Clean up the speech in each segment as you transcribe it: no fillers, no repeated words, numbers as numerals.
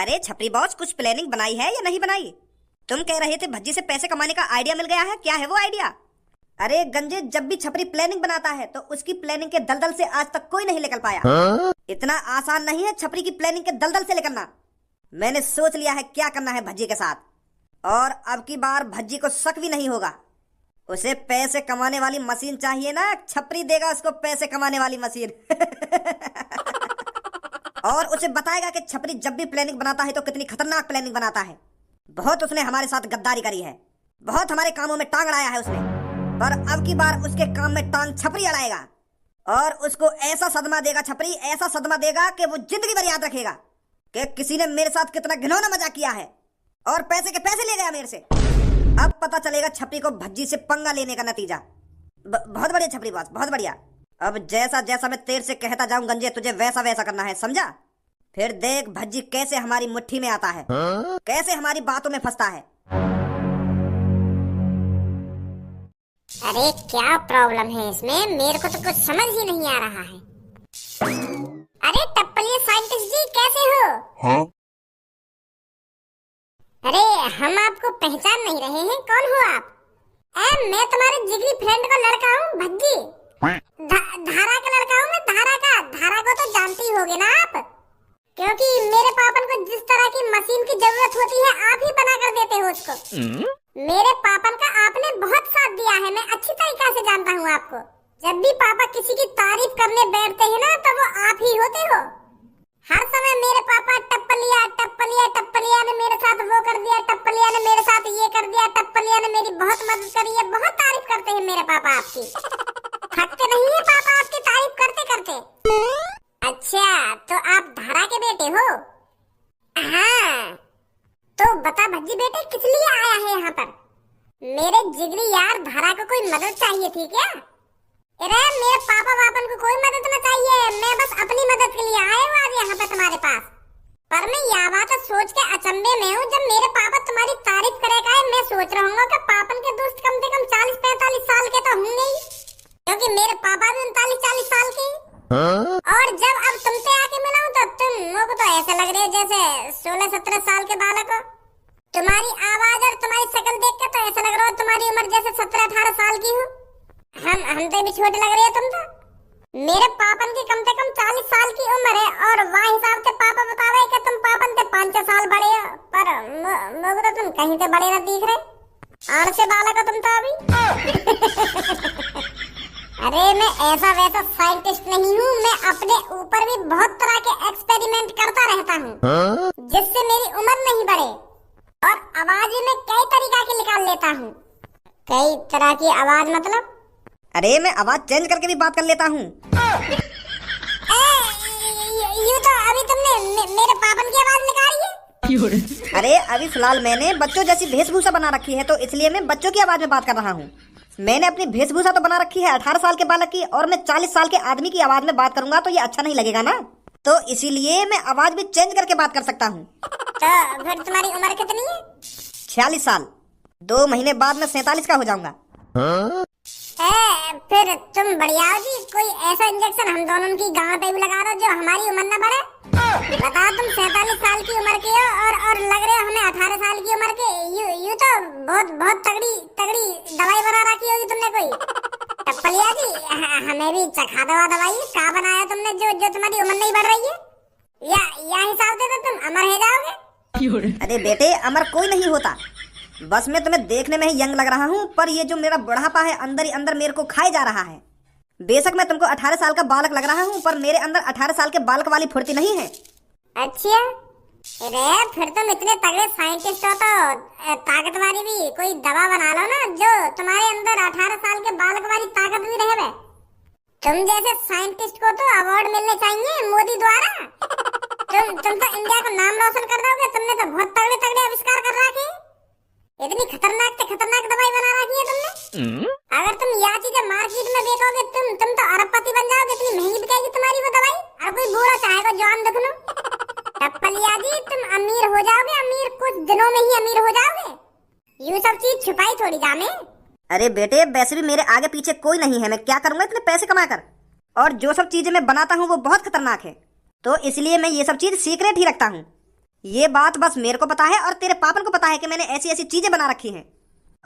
अरे छपरी बॉस, कुछ प्लानिंग बनाई है या नहीं बनाई? तुम कह रहे थे भज्जी से पैसे कमाने का आइडिया मिल गया है, क्या है वो आइडिया? अरे गंजे, जब भी छपरी प्लानिंग बनाता है तो उसकी प्लानिंग के दलदल से आज तक कोई नहीं निकल पाया। इतना आसान नहीं है छपरी की प्लानिंग के दलदल से निकलना। मैंने सोच लिया है क्या करना है भज्जी के साथ, और अब की बार भज्जी को शक भी नहीं होगा। उसे पैसे कमाने वाली मशीन चाहिए ना, छपरी देगा उसको पैसे कमाने वाली मशीन। और उसे बताएगा कि छपरी जब भी प्लानिंग बनाता है तो कितनी खतरनाक प्लानिंग बनाता है। बहुत उसने हमारे साथ गद्दारी करी है, बहुत हमारे कामों में टांग अड़ाया है उसने, पर अब की बार उसके काम में टांग छपरी अड़ाएगा और उसको ऐसा सदमा देगा छपरी, ऐसा सदमा देगा कि वो जिंदगी भर याद रखेगा कि किसी ने मेरे साथ कितना घिनौना मजाक किया है और पैसे के पैसे ले गया मेरे से। अब पता चलेगा छपरी को भज्जी से पंगा लेने का नतीजा। बहुत बढ़िया छपरी बॉस, बहुत बढ़िया। अब जैसा जैसा मैं तेरे से कहता जाऊं गंजे, तुझे वैसा वैसा करना है, समझा? फिर देख भज्जी कैसे हमारी मुट्ठी में आता है, कैसे हमारी बातों में फंसता है। अरे क्या प्रॉब्लम है इसमें, मेरे को तो कुछ समझ ही नहीं आ रहा है। अरे टप्पलिया साइंटिस्ट जी, कैसे हो? हाँ? अरे हम आपको पहचान नहीं रहे हैं, कौन हो आप? मैं तुम्हारे जिगरी फ्रेंड का लड़का हूँ भज्जी। धारा का लड़का हूँ मैं, धारा का। धारा को तो जानती होगे ना आप, क्योंकि मेरे पापन को जिस तरह की मशीन की जरूरत होती है आप ही बना कर देते हो उसको। मेरे पापन का आपने बहुत साथ दिया है, मैं अच्छी तरीके से जानता हूँ आपको। जब भी पापा किसी की तारीफ करने बैठते हैं ना तो वो आप ही होते हो। हर समय मेरे पापा टप्पलिया टप्पलिया टप्पलिया ने मेरे साथ वो कर दिया, टप्पलिया ने मेरे साथ ये कर दिया, टप्पलिया ने मेरी बहुत मदद करी है, बहुत तारीफ करते हैं मेरे पापा आपकी। थकते नहीं है पापा आपकी तारीफ करते करते। अच्छा, तो आप धारा के बेटे हो? हाँ, तो बता भज्जी बेटे, किस लिए आया है यहाँ पर? मेरे जिगरी यार धारा को कोई मदद चाहिए थी क्या? अरे मेरे पापा वापन को कोई मदद न चाहिए, मैं बस अपनी मदद के लिए आया हूँ आज यहाँ पे तुम्हारे पास। पर मैं यह बात सोच के अचंभे में हूँ, जब मेरे पापा तुम्हारी तारीफ करेगा मैं सोच रहूंगा कि पापन के दोस्त कम से कम 40-45 साल के तो होंगे ही, क्योंकि मेरे पापा भी 39-40 साल के। और जब अब तुमसे आके मिला हूँ तो तुम लोग तो ऐसे लग रहे हो जैसे 16-17 साल के बालक हो। तुम्हारी आवाज और तुम्हारी शक्ल देख के तो ऐसा लग रहा हो तुम्हारी उम्र जैसे 17-18 साल की हो। हम तो भी छोटे लग रहे हो तुम तो। मेरे पापन की कम से कम 40 साल की उम्र है और वह हिसाब से पापा बतावे कि तुम पापन से 5 साल बड़े हो, पर मुझे तो तुम कहीं से बड़े ना दिख रहे। आड़ से बालक हो तुम तो अभी। अरे मैं ऐसा वैसा साइंटिस्ट नहीं हूँ, मैं अपने ऊपर भी बहुत तरह के एक्सपेरिमेंट करता रहता हूँ जिससे मेरी उम्र नहीं बढ़े, और आवाज में कई तरीका की निकाल लेता हूँ। कई तरह की आवाज मतलब? अरे मैं आवाज चेंज करके भी बात कर लेता हूँ। यूँ तो अभी तुमने मेरे पापन की आवाज निकाली है। अरे अभी फिलहाल मैंने बच्चों जैसी वेशभूषा बना रखी है, तो इसलिए मैं बच्चों की आवाज में बात कर रहा हूँ। मैंने अपनी वेशभूषा तो बना रखी है 18 साल के बालक की, और मैं 40 साल के आदमी की आवाज में बात करूंगा तो ये अच्छा नहीं लगेगा ना, तो इसीलिए मैं आवाज भी चेंज करके बात कर सकता हूँ। तो फिर तुम्हारी उम्र कितनी है? 46 साल। 2 महीने बाद मैं 47 का हो जाऊंगा। फिर तुम बढ़िया हो जी, कोई ऐसा इंजेक्शन हम दोनों की गांव पे भी लगा दो जो हमारी उम्र न बढ़े। बताओ, तुम 47 साल की उम्र के हो और लग रहे हो हमें 18 साल की उम्र के। यू तो बहुत तगड़ी दवाई बना रखी होगी तुमने कोई। टप्पलिया जी, हमें भी चखा दो दवाई, क्या बनाया तुमने जो तुम्हारी उम्र नहीं बढ़ रही है? या हिसाब से तो तुम अमर हो जाओगे। अरे बेटे, अमर कोई नहीं होता, बस मैं तुम्हें देखने में ही यंग लग रहा हूँ, पर ये जो मेरा बुढ़ापा है अंदर ही अंदर मेरे को खाए जा रहा है। बेशक मैं तुमको 18 साल का बालक लग रहा हूँ, पर मेरे अंदर 18 साल के बालक वाली फुर्ती नहीं है। अच्छा, अरे फिर तुम इतने तगड़े साइंटिस्ट हो तो ताकत वाली भी कोई दवा बना लो ना, जो तुम्हारे अंदर 18 साल के बालक वाली ताकत भी रहे। तुम जैसे साइंटिस्ट को तो अवार्ड मिलने चाहिए मोदी द्वारा। तुम तो इंडिया का नाम रोशन कर दोगे, तुमने तो बहुत तगड़े आविष्कार कर रखे। इतनी खतरनाक से खतरनाक दवाई बना रखी है तुमने। अगर तुम यह चीजें मार्केट में बेचोगे तुम तो अरबपति बन जाओगे, इतनी महंगी बिकेगी तुम्हारी वो दवाई, और कोई बूढ़ा चाहेगा जवान दिखनो। टप्पलिया जी, तुम अमीर हो जाओगे, अमीर कुछ दिनों में ही अमीर हो जाओगे। यूँ सब चीज छुपाई थोड़ी जामे। अरे बेटे, वैसे भी मेरे आगे पीछे कोई नहीं है, मैं क्या करूंगा इतने पैसे कमाकर, और जो सब चीजें मैं बनाता हूँ वो बहुत खतरनाक है, तो इसलिए मैं ये सब चीज सीक्रेट ही रखता हूँ। ये बात बस मेरे को पता है और तेरे पापन को पता है कि मैंने ऐसी ऐसी चीजें बना रखी हैं।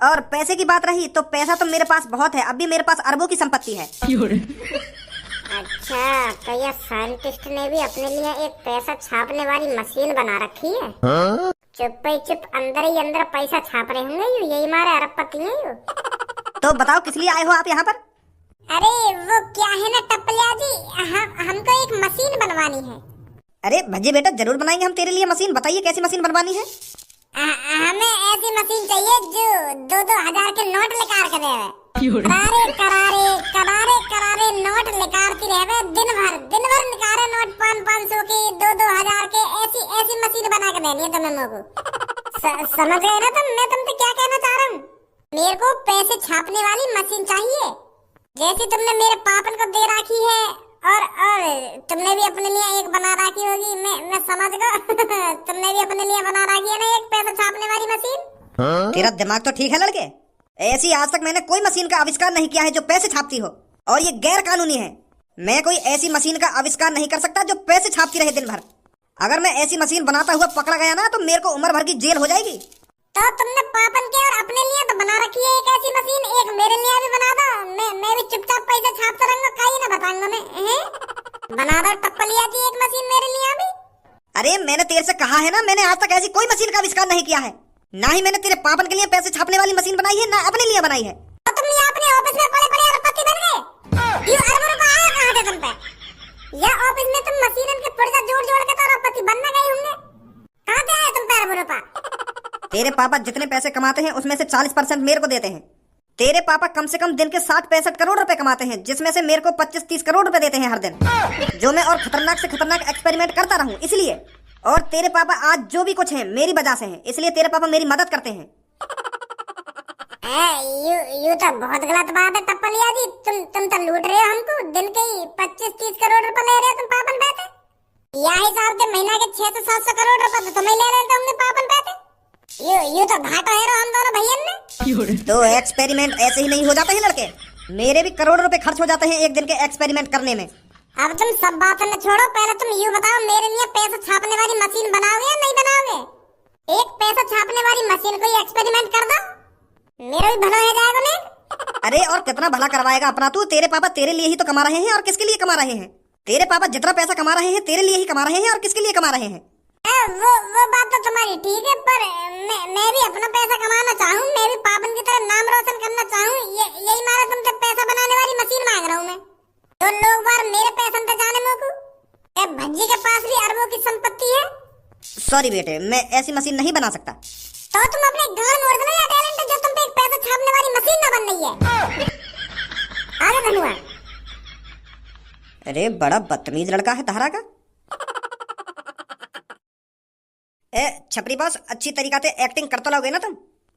और पैसे की बात रही तो पैसा तो मेरे पास बहुत है, अभी मेरे पास अरबों की संपत्ति है। अच्छा, तो ये साइंटिस्ट ने भी अपने लिए एक पैसा छापने वाली मशीन बना रखी है। चुप ही चुप अंदर ही अंदर पैसा छाप रहे होंगे यही मारे अरबपति हैं यू। तो बताओ किस लिए आए हो आप यहाँ पर? अरे वो क्या है ना टपलिया जी, हमको एक मशीन बनवानी है। अरे भज्जी बेटा जरूर बनाएंगे हम तेरे लिए मशीन, बताइए कैसी मशीन बनवानी है? हमें ऐसी मशीन चाहिए जो 2-2 हजार के नोट निकाल के देवे। करारे करारे करारे करारे नोट निकालती रहे दिन भर निकाले नोट 500-500 के 2-2 हजार के। ऐसी ऐसी मशीन बना के देनी है तुम्हें लोगों। समझ गए ना तुम? मैं तुमसे क्या कहना चाह रहा हूँ? मेरे को पैसे छापने वाली मशीन चाहिए जैसी तुमने मेरे पापन को दे रखी है और तुमने भी अपने लिए एक बना रखी होगी। मैं समझ गया तुमने भी अपने लिए बना रखी है ना एक पैसा छापने वाली मशीन। तेरा दिमाग तो ठीक है लड़के, ऐसी आज तक मैंने कोई मशीन का आविष्कार नहीं किया है जो पैसे छापती हो, और ये गैर कानूनी है। मैं कोई ऐसी मशीन का आविष्कार नहीं कर सकता जो पैसे छापती रहे दिन भर। अगर मैं ऐसी मशीन बनाता हुआ पकड़ा गया ना तो मेरे को उम्र भर की जेल हो जाएगी। तो तुमने पापन के और अपने लिए तो बना रखी है एक ऐसी मशीन, एक मेरे लिए भी बना दो। मैं भी चुपचाप पैसे छापता रहूंगा, कहीं ना बताऊंगा मैं। बना दो टप्पलिया जी एक मशीन मेरे लिए भी। अरे मैंने तेरे से कहा है ना, मैंने आज तक ऐसी कोई मशीन का आविष्कार नहीं किया है। ना ही मैंने तेरे पापन के लिए पैसे छापने वाली मशीन बनाई है, ना अपने लिए बनाई है। तो तुम ये अपने ऑफिस में बड़े-बड़े अरबपति बन गए? ये अरबों रुपए आया कहाँ से तुम पे? या ऑफिस में तुम मशीनन के पुर्जा जोड़ के तो अरबपति बनना गए होंगे। कहाँ से आया तुम पे अरबों रुपए? तेरे पापा जितने पैसे कमाते हैं उसमें से 40% मेरे को देते हैं। तेरे पापा कम से कम दिन के 60-65 करोड़ रुपए कमाते हैं, जिसमें से मेरे को 25-30 करोड़ रुपए देते हैं हर दिन, जो मैं और खतरनाक से खतरनाक एक्सपेरिमेंट करता रहूं इसलिए। और तेरे पापा आज जो भी कुछ है मेरी वजह से है, इसलिए तेरे पापा मेरी मदद करते हैं। यू तो बहुत गलत बात है टप्पलिया जी। तुम तो लूट रहे हो हमको। दिन के ही 25-30 करोड़ रुपए ले रहे हो तुम पापन पैसे। यह हिसाब से महीना के 600-700 करोड़ रुपए तो तुम्हें ले रहे होंगे पापन पैसे। यू तो घाटा है हम दोनों भैया ने। तो एक्सपेरिमेंट ऐसे ही नहीं हो जाते हैं लड़के, मेरे भी करोड़ों रुपए खर्च हो जाते हैं एक दिन के एक्सपेरिमेंट करने में। अब तुम सब बातें न छोड़ो, पहले तुम यू बताओ मेरे लिए पैसा छापने वाली मशीन बनाओगे या नहीं बनाओगे? एक पैसा छापने वाली मशीन को एक्सपेरिमेंट कर दो, मेरा भी भला हो जाएगा नहीं? अरे और कितना भला करवाएगा अपना तू? तेरे पापा तेरे लिए ही तो कमा रहे हैं, और किसके लिए कमा रहे हैं? तेरे पापा जितना पैसा कमा रहे हैं तेरे लिए ही कमा रहे हैं, और किसके लिए कमा रहे हैं? वो बात तो तुम्हारी ठीक है, पर मैं भी अपना पैसा कमाना चाहूँ, मैं भी पापन की तरह नाम रोशन करना चाहूँ। यही मारा तुमसे पैसा बनाने वाली मशीन मांग रहा हूँ मैं। तो लोग बार मेरे पैसे पे जाने मोकू। भज्जी के पास भी अरबों की संपत्ति है। सॉरी बेटे, मैं ऐसी मशीन नहीं बना सकता। तो तुम अपने घर मोड़ देना या टैलेंट है जो तुम पे एक पैसा छापने वाली मशीन ना बन रही है। आगे धनुआ। अरे बड़ा बदतमीज लड़का है तहरा का। छपरी बॉस, अच्छी तरीका से एक्टिंग करते लोगे ना तुम?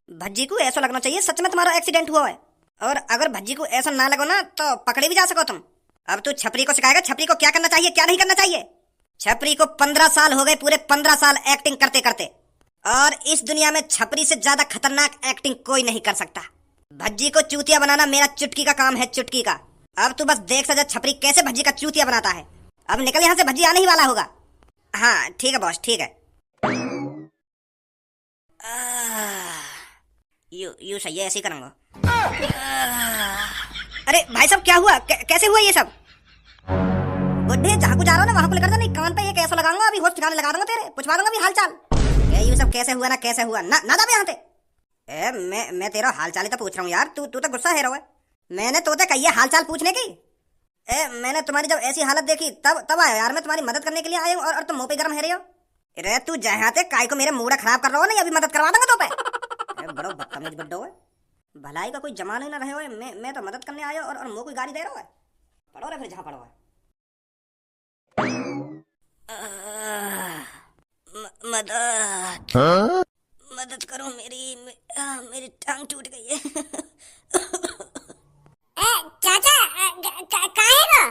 भज्जी को ऐसा लगना चाहिए सच में तुम्हारा एक्सीडेंट हुआ है, और अगर भज्जी को ऐसा ना लगो ना तो पकड़े भी जा सको तुम। अब तू छपरी को सिखाएगा छपरी को क्या करना चाहिए क्या नहीं करना चाहिए। छपरी को 15 साल हो गए, पूरे 15 साल एक्टिंग करते करते, और इस दुनिया में छपरी से ज्यादा खतरनाक एक्टिंग कोई नहीं कर सकता। भज्जी को चूतिया बनाना मेरा चुटकी का काम है, चुटकी का। अब तू बस देख सजा छपरी कैसे भज्जी का चूतिया बनाता है। अब निकल यहाँ से, भज्जी आने ही वाला होगा। हाँ ठीक है बॉस, ठीक है। यू सही है, ऐसे ही करूंगा। अरे भाई साहब क्या हुआ? कैसे हुआ ये सब? बुढ़े जहाँ को जा रहा हो ना वहाँ को लेकर जा, नहीं कान पे ये कैसा लगाऊंगा, अभी होश ठिकाने लगा दूंगा तेरे, पूछवा दूंगा अभी हाल चाल। ये सब कैसे हुआ ना कैसे हुआ ना ना जा यहाँ पे। मैं तेरा हाल चाल ही तो पूछ रहा हूँ यार, तू तो गुस्सा है रहा है। मैंने तो कही है हाल चाल पूछने की। मैंने तुम्हारी जब ऐसी हालत देखी तब आया यार, मैं तुम्हारी मदद करने के लिए आया हूँ, और तुम मुंह पे गर्म है रही हो। अरे तू जहाँ थे काय को मेरे मूड खराब कर रहा हो ना, अभी मदद करवा दूंगा तो पे। बड़ो बदतमीज बड्डो है, भलाई का कोई जमाना ही ना रहे हो। मैं तो मदद करने आया और मुंह कोई गाली दे रहा है। पढ़ो रे फिर जहाँ पढ़ो है। मदद करो, मेरी टांग टूट गई है। चाचा काहे गो?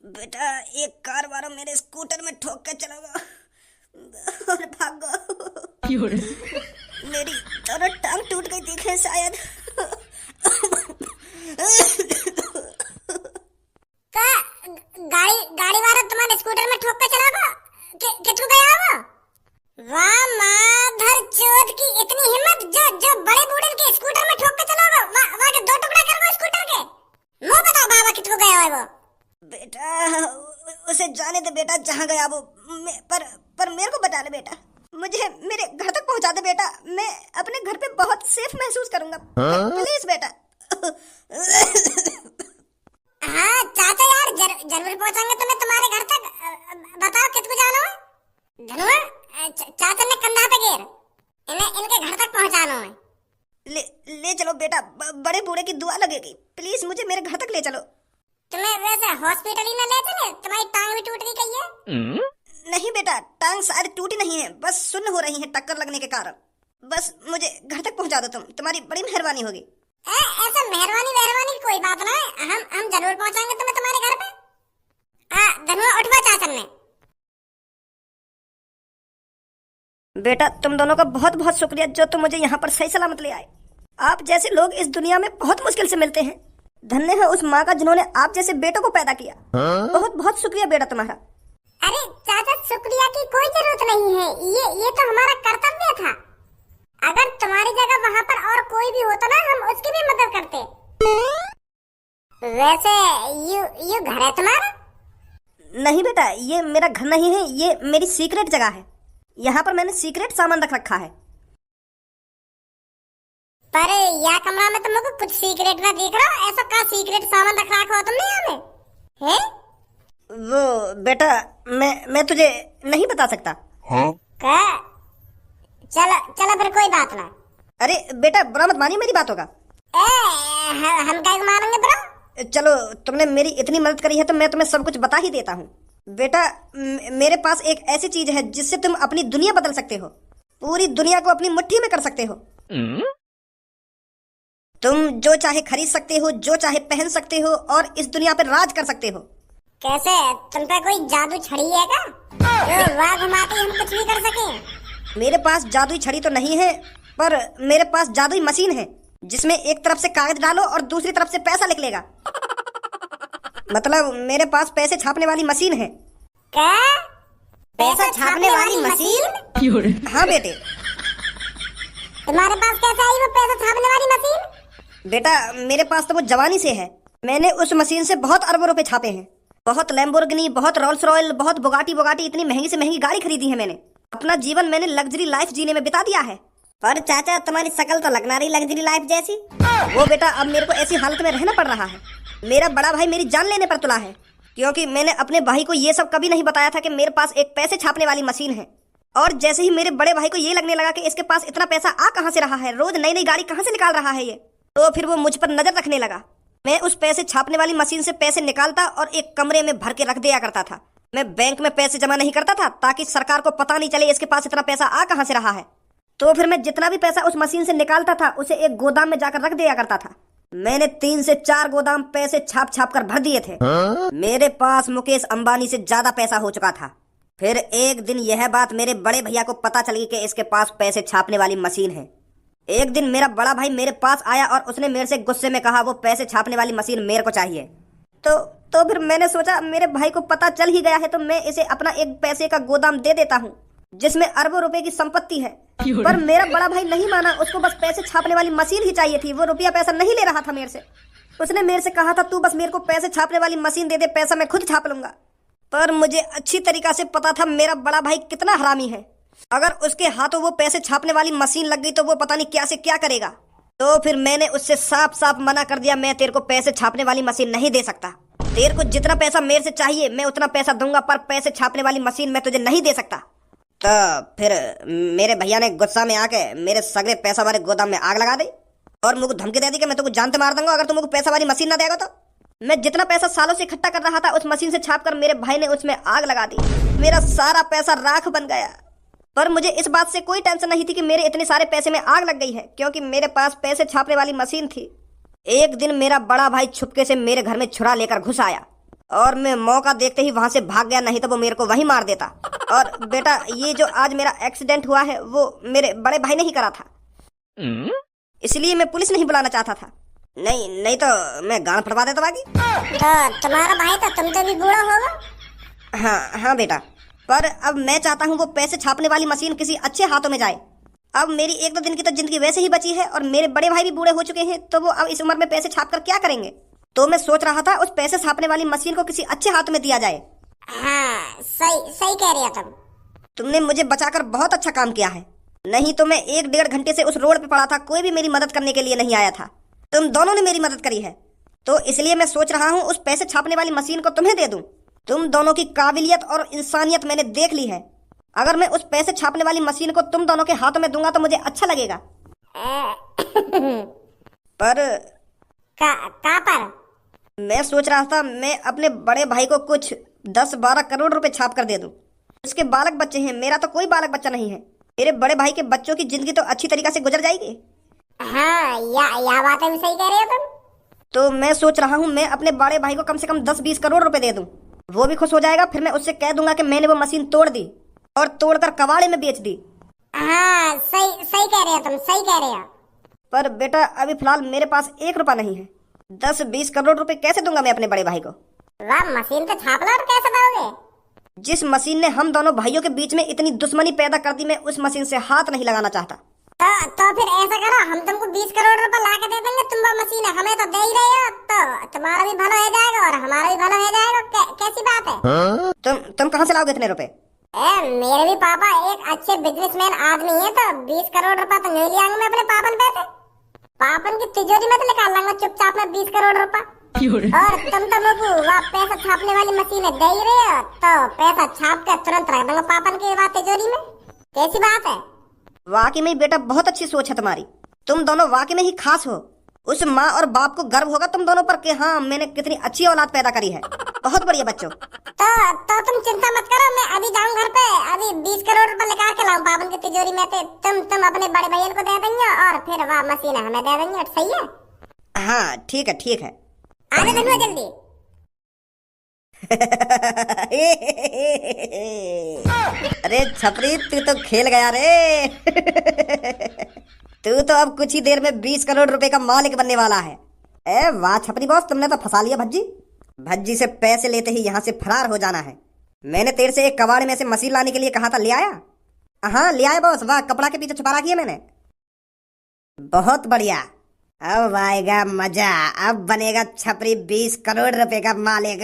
बेटा एक कार वाला मेरे स्कूटर में ठोक के चला गया और भाग गया। मेरी दोनों टांग टूट गई थी शायद। गाड़ी वाला तुम्हारे स्कूटर में ठोक के चला गया? कितने गया वो? जाने दे बेटा, जहाँ गया वो। पर मेरे को बचा ले बेटा, मुझे मेरे घर तक पहुंचा दे बेटा। मैं अपने घर पे बहुत सेफ महसूस करूंगा। प्लीज बेटा। हाँ चाचा यार, जरूर पहुंचाएंगे तुम्हें तुम्हारे घर तक। बताओ किसको जाना है? धनुआ, चाचा ने कंधा पे घेर, इनके घर तक पहुंचाना है। ले चलो बेटा, बड़े बूढ़े की दुआ लगेगी। प्लीज मुझे मेरे घर तक ले चलो। तुम्हें वैसे हॉस्पिटल ही ना ले चले? तुम्हारी टांग भी टूट गई कही है। नहीं बेटा, टांग शायद टूटी नहीं है, बस सुन्न हो रही है टक्कर लगने के कारण। बस मुझे घर तक पहुंचा दो, तुम्हारी बड़ी मेहरबानी होगी। ऐसा मेहरबानी की कोई बात ना है, हम जरूर पहुंचाएंगे तुम्हें तुम्हारे घर पे। धनुआ उठवा चाचा ने। बेटा तुम दोनों का बहुत बहुत शुक्रिया जो तुम मुझे यहाँ पर सही सलामत ले आए। आप जैसे लोग इस दुनिया में बहुत मुश्किल से मिलते हैं। धन्य है उस माँ का जिन्होंने आप जैसे बेटों को पैदा किया। बहुत बहुत शुक्रिया बेटा तुम्हारा। अरे चाचा, शुक्रिया की कोई जरूरत नहीं है, ये तो हमारा कर्तव्य था। अगर तुम्हारी जगह वहाँ पर और कोई भी होता ना, हम उसकी भी मदद करते। वैसे ये घर है तुम्हारा? नहीं बेटा, ये मेरा घर नहीं है, ये मेरी सीक्रेट जगह है। यहाँ पर मैंने सीक्रेट सामान रख रखा है। पर यह कमरा में तुमको कुछ सीक्रेट ना दिख रहा? ऐसा का सीक्रेट सामान रख रखा हो तुमने यहाँ में? हैं? वो बेटा मैं तुझे नहीं बता सकता। हाँ? चलो फिर कोई बात ना। अरे बेटा बुरा मत मानिए मेरी बातों का। हम क्या मानेंगे बुरा? चलो तुमने मेरी इतनी मदद करी है तो मैं तुम्हें सब कुछ बता ही देता हूँ। बेटा मेरे पास एक ऐसी चीज है जिससे तुम अपनी दुनिया बदल सकते हो। पूरी दुनिया को अपनी मुट्ठी में कर सकते हो। तुम जो चाहे खरीद सकते हो, जो चाहे पहन सकते हो और इस दुनिया पर राज कर सकते हो। कैसे? तुम पे कोई जादू छड़ी है क्या जो वाह घुमाते हम कुछ भी कर सके? मेरे पास जादुई छड़ी तो नहीं है, पर मेरे पास जादुई मशीन है जिसमें एक तरफ से कागज डालो और दूसरी तरफ से पैसा निकलेगा। मतलब मेरे पास पैसे छापने वाली मशीन है। क्या? पैसा छापने वाली मशीन? हाँ बेटे। तुम्हारे पास कैसे आई वो पैसा छापने वाली मशीन? बेटा मेरे पास तो वो जवानी से है। मैंने उस मशीन से बहुत अरबों रुपए छापे हैं। बहुत लैम्बोर्गिनी, बहुत रोल्स रॉयल, बहुत बुगाटी, इतनी महंगी से महंगी गाड़ी खरीदी है मैंने। अपना जीवन मैंने लग्जरी लाइफ जीने में बिता दिया है। पर चाचा तुम्हारी शक्ल तो लगना रही लग्जरी लाइफ जैसी। वो बेटा अब मेरे को ऐसी हालत में रहना पड़ रहा है। मेरा बड़ा भाई मेरी जान लेने पर तुला है, क्योंकि मैंने अपने भाई को ये सब कभी नहीं बताया था कि मेरे पास एक पैसे छापने वाली मशीन है। और जैसे ही मेरे बड़े भाई को ये लगने लगा कि इसके पास इतना पैसा आ कहाँ से रहा है, रोज नई नई गाड़ी कहाँ से निकाल रहा है ये, तो फिर वो मुझ पर नजर रखने लगा। मैं उस पैसे छापने वाली मशीन से पैसे निकालता और एक कमरे में भर के रख दिया करता था। मैं बैंक में पैसे जमा नहीं करता था ताकि सरकार को पता नहीं चले इसके पास इतना पैसा आ कहाँ से रहा है। तो फिर मैं जितना भी पैसा उस मशीन से निकालता था उसे एक गोदाम में जाकर रख दिया करता था। मैंने 3 से 4 गोदाम पैसे छाप छाप कर भर दिए थे। मेरे पास मुकेश अंबानी से ज्यादा पैसा हो चुका था। फिर एक दिन यह बात मेरे बड़े भैया को पता चली कि इसके पास पैसे छापने वाली मशीन है। एक दिन मेरा बड़ा भाई मेरे पास आया और उसने मेरे से गुस्से में कहा वो पैसे छापने वाली मशीन मेरे को चाहिए। तो फिर मैंने सोचा मेरे भाई को पता चल ही गया है तो मैं इसे अपना एक पैसे का गोदाम दे देता हूँ जिसमें अरबों रुपए की संपत्ति है। पर मेरा बड़ा भाई नहीं माना, उसको बस पैसे छापने वाली मशीन ही चाहिए थी। वो रुपया पैसा नहीं ले रहा था मेरे से। उसने मेरे से कहा था तू बस मेरे को पैसे छापने वाली मशीन दे दे, पैसा मैं खुद छाप लूंगा। पर मुझे अच्छी तरीका से पता था मेरा बड़ा भाई कितना हरामी है। अगर उसके हाथों वो पैसे छापने वाली मशीन लग गई तो वो पता नहीं क्या से क्या करेगा। तो फिर मैंने उससे साफ साफ मना कर दिया, मैं तेरे को पैसे छापने वाली मशीन नहीं दे सकता। तेरे को जितना पैसा मेरे से चाहिए मैं उतना पैसा दूंगा, पर पैसे छापने वाली मशीन मैं तुझे नहीं दे सकता। तो फिर मेरे भैया ने गुस्सा में आके मेरे सगरे पैसा वाले गोदाम में आग लगा दी और मुझे धमकी दे दी कि मैं तुमको जानते मार दूंगा अगर तुम मुझे पैसा वाली मशीन ना देगा तो। मैं जितना पैसा सालों से इकट्ठा कर रहा था उस मशीन से छापकर मेरे भाई ने उसमें आग लगा दी। मेरा सारा पैसा राख बन गया। पर मुझे इस बात से कोई टेंशन नहीं थी कि मेरे इतने सारे पैसे में आग लग गई है, क्योंकि मेरे पास पैसे छापने वाली मशीन थी। एक दिन मेरा बड़ा भाई छुपके से मेरे घर में छुरा लेकर घुस आया और मैं मौका देखते ही वहां से भाग गया, नहीं तो वो मेरे को वहीं मार देता। और बेटा ये जो आज मेरा एक्सीडेंट हुआ है वो मेरे बड़े भाई ने ही करा था, इसलिए मैं पुलिस नहीं बुलाना चाहता था। नहीं तो मैं गान फटवा देता बाकी। तो तुम्हारा भाई तो तुमसे भी बूढ़ा होगा। हाँ बेटा, पर अब मैं चाहता हूँ वो पैसे छापने वाली मशीन किसी अच्छे हाथों में जाए। अब मेरी 1-2 दिन की तो जिंदगी वैसे ही बची है और मेरे बड़े भाई भी बूढ़े हो चुके हैं, तो वो अब इस उम्र में पैसे छाप कर क्या करेंगे। तो मैं सोच रहा था उस पैसे छापने वाली मशीन को किसी अच्छे हाथ में दिया जाए। हाँ सही सही कह रहे हो तुम। तुमने मुझे बचाकर बहुत अच्छा काम किया है, नहीं तो मैं 1-1.5 घंटे से उस रोड पे पड़ा था, कोई भी मेरी मदद करने के लिए नहीं आया था। तुम दोनों ने मेरी मदद करी है, तो इसलिए मैं सोच रहा हूँ उस पैसे छापने वाली मशीन को तुम्हें दे दूं। तुम दोनों की काबिलियत और इंसानियत मैंने देख ली है। अगर मैं उस पैसे छापने वाली मशीन को तुम दोनों के हाथों में दूंगा तो मुझे अच्छा लगेगा। पर का पर? मैं सोच रहा था मैं अपने बड़े भाई को कुछ 10-12 करोड़ रुपए छाप कर दे दूं। उसके बालक बच्चे हैं, मेरा तो कोई बालक बच्चा नहीं है। मेरे बड़े भाई के बच्चों की जिंदगी तो अच्छी तरीके से गुजर जाएगी। हाँ या बातें भी सही कह रहे हो तुम। तो मैं सोच रहा हूँ मैं अपने बड़े भाई को कम से कम 10-20 करोड़ रुपए दे दूं, वो भी खुश हो जाएगा। फिर मैं उससे कह दूंगा कि मैंने वो मशीन तोड़ दी और तोड़कर कबाड़े में बेच दी। हाँ सही सही कह रहे हो तुम, सही कह रहे हो। पर बेटा अभी फिलहाल मेरे पास 1 रुपया नहीं है। 10-20 करोड़ रुपए कैसे दूंगा मैं अपने बड़े भाई को? वाह, मशीन तो छाप लो और कैसे दोगे? जिस मशीन ने हम दोनों भाइयों के बीच में इतनी दुश्मनी पैदा कर दी, मैं उस मशीन से हाथ नहीं लगाना चाहता। तो फिर ऐसा करो, हम तुमको 20 करोड़ रुपए ला के दे देंगे, तुम वो मशीन हमें तो दे ही रहे हो, तो तुम्हारा भी भला हो जाएगा और हमारा भी भला हो जाएगा। कैसी बात है? तुम कहाँ से लाओगे इतने रुपए? मेरे भी पापा एक अच्छे बिजनेसमैन आदमी है, तो 20 करोड़ रुपए तो नहीं ले आऊंगा मैं अपने पापन पे से। पापन की तिजोरी में तो निकाल लाऊंगा चुपचाप में 20 करोड़ रुपए। और तुम तो मुझे वह पैसा छापने वाली मशीन दे ही रहे हो, तो पैसा छाप के तुरंत रख दूंगा पापन की वह तिजोरी में। कैसी बात है? वाकई में बेटा बहुत अच्छी सोच है तुम्हारी। तुम दोनों वाकई में ही खास हो। उस माँ और बाप को गर्व होगा तुम दोनों पर कि हाँ मैंने कितनी अच्छी औलाद पैदा करी है। बहुत बढ़िया बच्चों। तो तुम चिंता मत करो, मैं अभी जाऊँ घर पे, अभी 20 करोड़ रुपए निकाल के लाऊं पापन की तिजोरी में से। तुम अपने बड़े भैया को दे देंगे और फिर वह मशीन हमें दे देंगे। सही है? हाँ ठीक है ठीक है। आने धनुआ जल्दी। अरे छपरी तू तो खेल गया रे। तू तो अब कुछ ही देर में 20 करोड़ रुपए का मालिक बनने वाला है। ए वाह छपरी बॉस, तुमने तो फंसा लिया भज्जी। भज्जी से पैसे लेते ही यहाँ से फरार हो जाना है। मैंने तेरे से एक कबाड़ में से मशीन लाने के लिए कहा था, ले आया? हाँ ले आया बॉस। वाह, कपड़ा के पीछे छुपा रखी है मैंने। बहुत बढ़िया, अब आएगा मजा। अब बनेगा छपरी 20 करोड़ रुपए का मालिक।